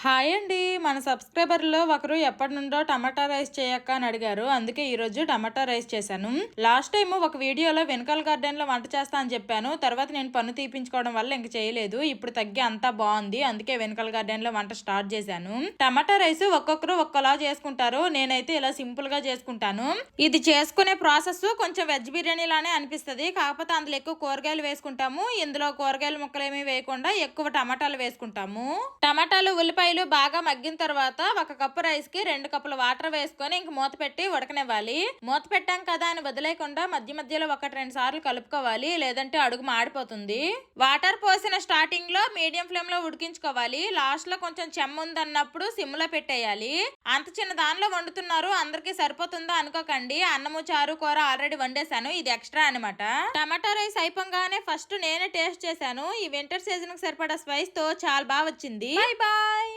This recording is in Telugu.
హాయ్ అండి. మన సబ్స్క్రైబర్లో ఒకరు ఎప్పటి నుండో టమాటా రైస్ చేయక్క అని అడిగారు. అందుకే ఈరోజు టమాటా రైస్ చేశాను. లాస్ట్ టైం ఒక వీడియోలో వెనకాల గార్డెన్లో వంట చేస్తా అని చెప్పాను. తర్వాత నేను పన్ను తీపించుకోవడం వల్ల ఇంక చేయలేదు. ఇప్పుడు తగ్గి అంతా బాగుంది. అందుకే వెనకాల గార్డెన్లో వంట స్టార్ట్ చేశాను. టమాటా రైస్ ఒక్కొక్కరు ఒక్కలా చేసుకుంటారు. నేనైతే ఇలా సింపుల్ గా చేసుకుంటాను. ఇది చేసుకునే ప్రాసెస్ కొంచెం వెజ్ బిర్యానీ లానే అనిపిస్తుంది. కాకపోతే అందులో ఎక్కువ కూరగాయలు వేసుకుంటాము. ఇందులో కూరగాయల ముక్కలు ఏమీ వేయకుండా ఎక్కువ టమాటాలు వేసుకుంటాము. టమాటాలు ఉల్లిపాయలు బాగా మగ్గిన తర్వాత ఒక కప్పు రైస్ కి 2 కప్పుల వాటర్ వేసుకొని ఇంక మూత పెట్టి ఉడకనివ్వాలి. మూత పెట్టాం కదా అని వదిలేయకుండా మధ్య మధ్యలో 1-2 సార్లు కలుపుకోవాలి, లేదంటే అడుగు మాడిపోతుంది. వాటర్ పోసిన స్టార్టింగ్ లో మీడియం ఫ్లేమ్ లో ఉడికించుకోవాలి. లాస్ట్ లో కొంచెం చెమ్ముందన్నప్పుడు సిమ్ లో పెట్టేయాలి. అంత చిన్న దానిలో వండుతున్నారు, అందరికి సరిపోతుందా అనుకోకండి. అన్నము చారు కూర ఆల్రెడీ వండేశాను, ఇది ఎక్స్ట్రా అనమాట. టమాటా రైస్ అయిపోగానే ఫస్ట్ నేనే టేస్ట్ చేశాను. ఈ వింటర్ సీజన్ కి సరిపడా స్పైస్ తో చాలా బాగా వచ్చింది. Bye bye.